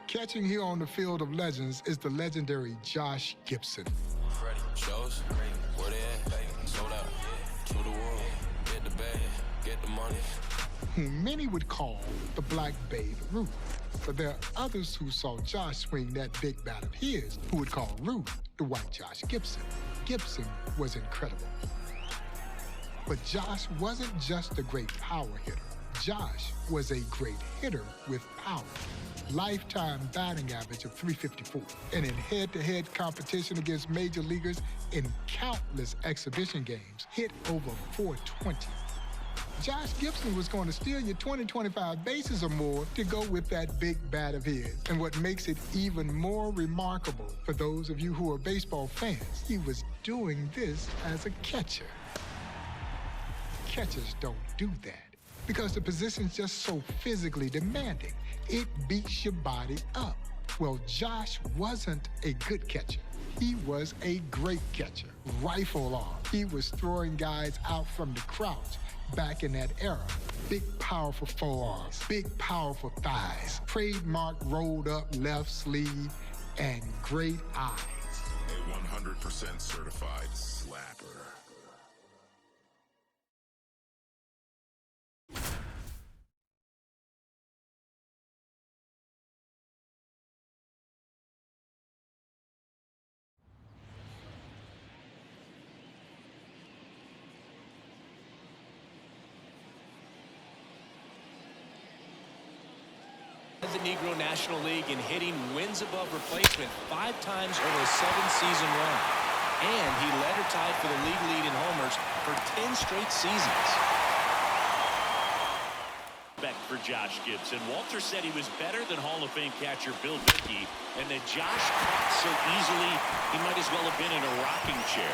Catching here on the Field of Legends is the legendary Josh Gibson. Ready, shows, where they at? Sold out, to the world, get the bag, get the money. Whom many would call the Black Babe Ruth. But there are others who saw Josh swing that big bat of his who would call Ruth the white Josh Gibson. Gibson was incredible. But Josh wasn't just a great power hitter. Josh was a great hitter with power. Lifetime batting average of .354. And in head-to-head competition against major leaguers in countless exhibition games, hit over .420. Josh Gibson was going to steal you 20-25 bases or more to go with that big bat of his. And what makes it even more remarkable for those of you who are baseball fans, he was doing this as a catcher. Catchers don't do that because the position's just so physically demanding. It beats your body up. Well, Josh wasn't a good catcher. He was a great catcher. Rifle arm. He was throwing guys out from the crouch back in that era. Big, powerful forearms, big, powerful thighs, trademark rolled up left sleeve, and great eyes. A 100% certified slapper. The Negro National League in hitting wins above replacement 5 times over a 7-season run. And he led or tied for the league lead in homers for 10 straight seasons. Back for Josh Gibson. Walter said he was better than Hall of Fame catcher Bill Dickey, and that Josh caught so easily he might as well have been in a rocking chair.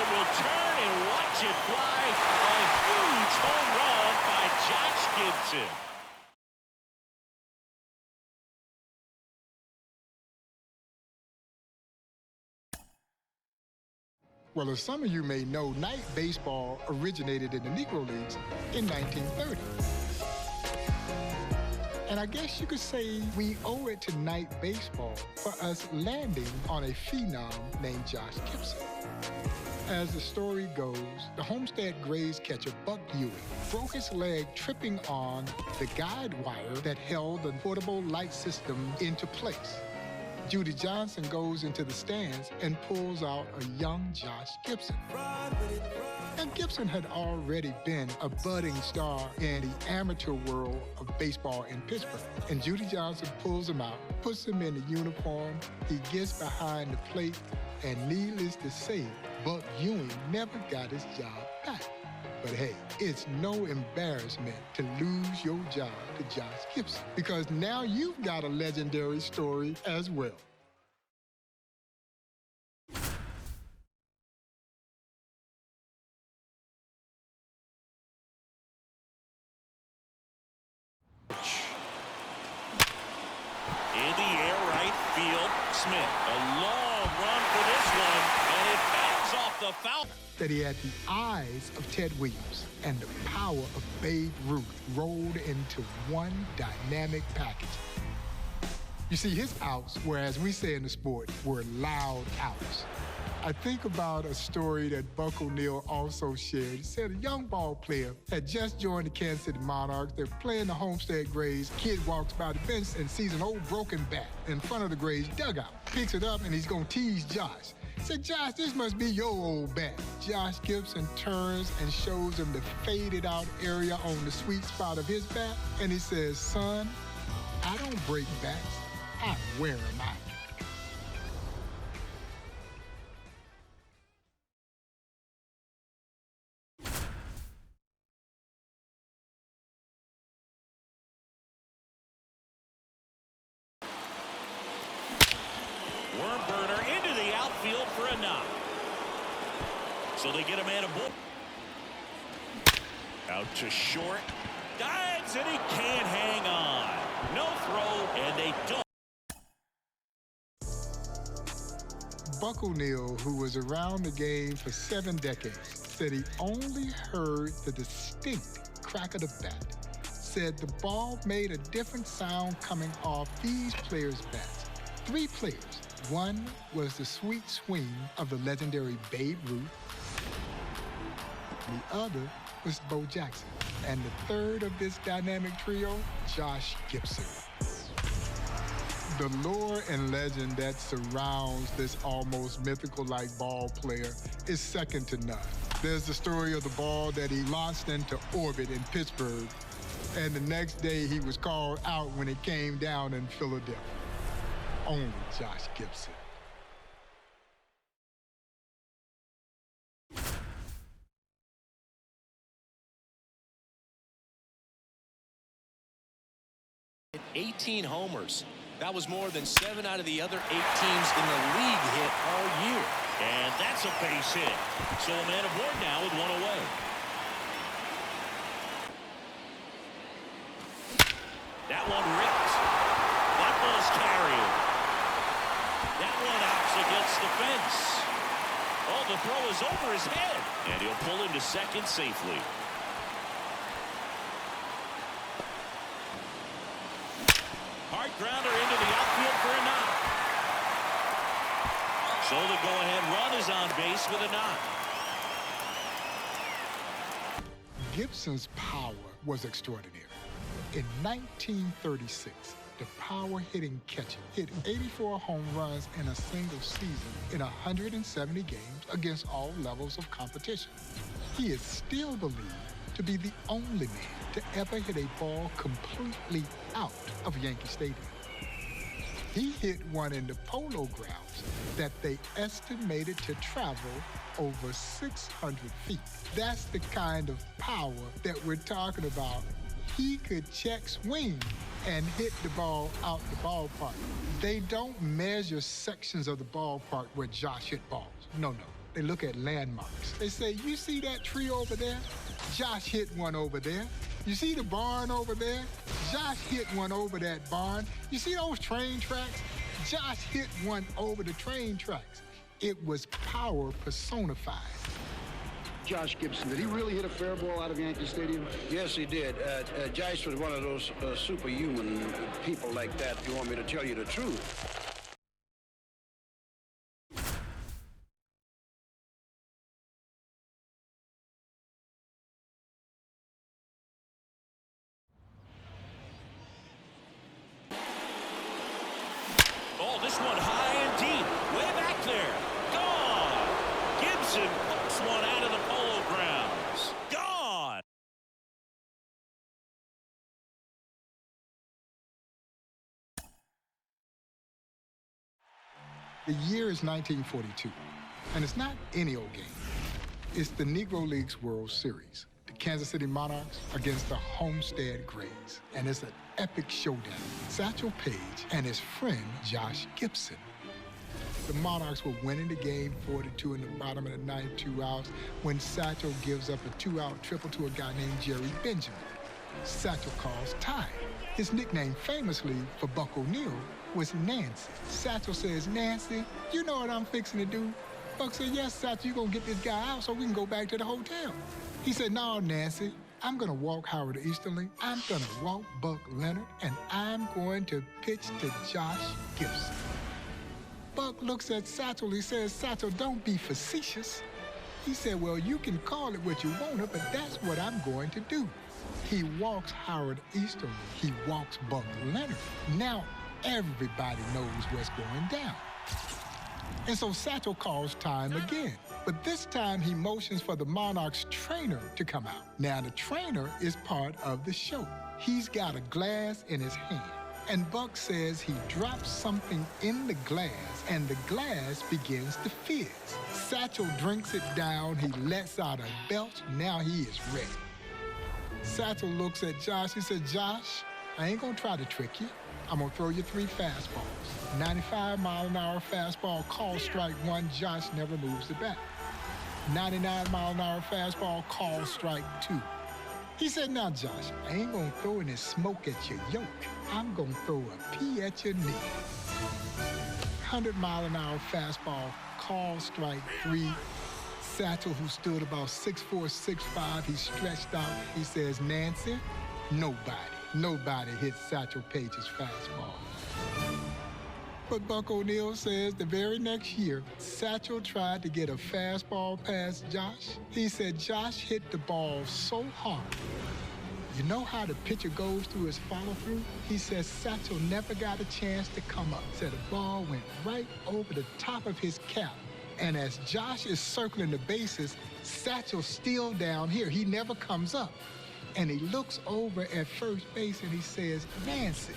Will turn and watch it fly. A huge home run by Josh Gibson. Well, as some of you may know, night baseball originated in the Negro Leagues in 1930. And I guess you could say we owe it to night baseball for us landing on a phenom named Josh Gibson. As the story goes, the Homestead Grays catcher Buck Ewing broke his leg tripping on the guide wire that held the portable light system into place. Judy Johnson goes into the stands and pulls out a young Josh Gibson. And Gibson had already been a budding star in the amateur world of baseball in Pittsburgh. And Judy Johnson pulls him out, puts him in the uniform, he gets behind the plate, and needless to say, Buck Ewing never got his job back. But hey, it's no embarrassment to lose your job to Josh Gibson, because now you've got a legendary story as well. In the air, right field, Smith. A long run for this one, and it bounces off the foul. That he had the eyes of Ted Williams and the power of Babe Ruth rolled into one dynamic package. You see, his outs, whereas we say in the sport, were loud outs. I think about a story that Buck O'Neil also shared. He said a young ball player had just joined the Kansas City Monarchs. They're playing the Homestead Grays. Kid walks by the bench and sees an old broken bat in front of the Grays dugout. Picks it up and he's gonna tease Josh. Said, Josh, this must be your old bat. Josh Gibson turns and shows him the faded out area on the sweet spot of his bat. And he says, son, I don't break bats, I wear them out. Worm burner into the outfield for a knock. So they get a man aboard. Out to short. Dives and he can't hang on. No throw, and they don't. Buck O'Neil, who was around the game for 7 decades, said he only heard the distinct crack of the bat. Said the ball made a different sound coming off these players' bats. 3 players. One was the sweet swing of the legendary Babe Ruth. The other was Bo Jackson. And the third of this dynamic trio, Josh Gibson. The lore and legend that surrounds this almost mythical-like ball player is second to none. There's the story of the ball that he launched into orbit in Pittsburgh, and the next day he was called out when it came down in Philadelphia. Only Josh Gibson. Hit 18 homers. That was more than 7 out of the other 8 teams in the league hit all year. And that's a base hit. So a man aboard now with 1 away. That one ripped. That ball's carried. That one hops against the fence. Oh, the throw is over his head. And he'll pull into second safely. Hard grounder into the outfield for a knock. So the go-ahead run is on base with a knock. Gibson's power was extraordinary. In 1936, the power-hitting catcher hit 84 home runs in a single season in 170 games against all levels of competition. He is still believed to be the only man to ever hit a ball completely out of Yankee Stadium. He hit one in the Polo Grounds that they estimated to travel over 600 feet. That's the kind of power that we're talking about. He could check swing and hit the ball out the ballpark. They don't measure sections of the ballpark where Josh hit balls. No. They look at landmarks. They say, you see that tree over there? Josh hit one over there. You see the barn over there? Josh hit one over that barn. You see those train tracks? Josh hit one over the train tracks. It was power personified. Josh Gibson, did he really hit a fair ball out of Yankee Stadium? Yes, he did. Josh was one of those superhuman people like that. You want me to tell you the truth? Oh, this one high and deep. Way back there. Gone. Gibson puts one out of the Polo Grounds. Gone. The year is 1942, and it's not any old game. It's the Negro Leagues World Series. The Kansas City Monarchs against the Homestead Grays. And it's an epic showdown. Satchel Paige and his friend, Josh Gibson. The Monarchs were winning the game 42 in the bottom of the ninth, 2 outs, when Satchel gives up a 2-out triple to a guy named Jerry Benjamin. Satchel calls time. His nickname famously for Buck O'Neil was Nancy. Satchel says, Nancy, you know what I'm fixing to do? Buck said, yes, Satchel, you're gonna get this guy out so we can go back to the hotel. He said, no, Nancy, I'm gonna walk Howard Easterly, I'm gonna walk Buck Leonard, and I'm going to pitch to Josh Gibson. Buck looks at Satchel, he says, Satchel, don't be facetious. He said, well, you can call it what you want to, but that's what I'm going to do. He walks Howard Easterly, he walks Buck Leonard. Now everybody knows what's going down. And so Satchel calls time again. But this time he motions for the Monarchs trainer to come out. Now the trainer is part of the show. He's got a glass in his hand. And Buck says he drops something in the glass and the glass begins to fizz. Satchel drinks it down, he lets out a belch, now he is ready. Satchel looks at Josh, he said, Josh, I ain't gonna try to trick you. I'm gonna throw you 3 fastballs. 95-mile-an-hour fastball, call strike 1, Josh never moves the bat. 99-mile-an-hour fastball, call strike 2. He said, now, Josh, I ain't gonna throw any smoke at your yoke. I'm gonna throw a pea at your knee. 100-mile-an-hour fastball, called strike 3. Satchel, who stood about 6'4", 6'5", he stretched out. He says, Nancy, nobody hit Satchel Paige's fastball. But Buck O'Neil says the very next year, Satchel tried to get a fastball past Josh. He said Josh hit the ball so hard. You know how the pitcher goes through his follow-through? He says Satchel never got a chance to come up. Said the ball went right over the top of his cap. And as Josh is circling the bases, Satchel's still down here. He never comes up. And he looks over at first base and he says, Nancy,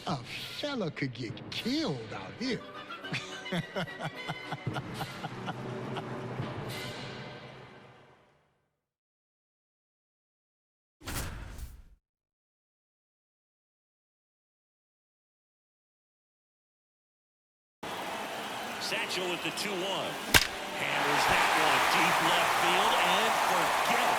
a fella could get killed out here. Satchel with the 2-1. Hammers that one deep left field and forget it.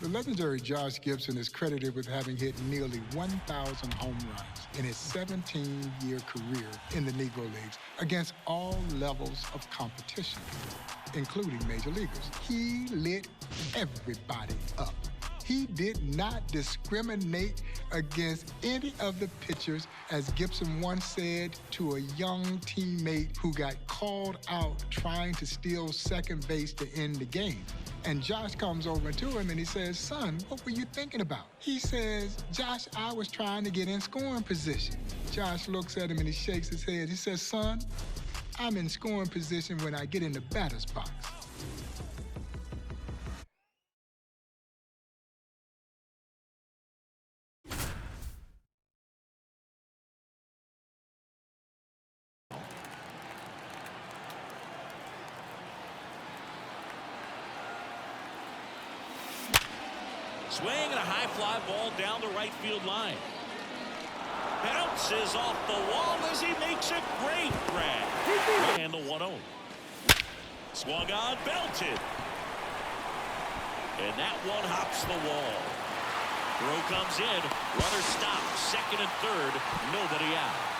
The legendary Josh Gibson is credited with having hit nearly 1,000 home runs in his 17-year career in the Negro Leagues against all levels of competition, including major leaguers. He lit everybody up. He did not discriminate against any of the pitchers, as Gibson once said to a young teammate who got called out trying to steal second base to end the game. And Josh comes over to him and he says, son, what were you thinking about? He says, Josh, I was trying to get in scoring position. Josh looks at him and he shakes his head. He says, son, I'm in scoring position when I get in the batter's box. Swing and a high fly ball down the right field line. Bounces off the wall as he makes a great grab. And the 1-0. Swung on, belted. And that one hops the wall. Throw comes in. Runner stopped. Second and third. Nobody out.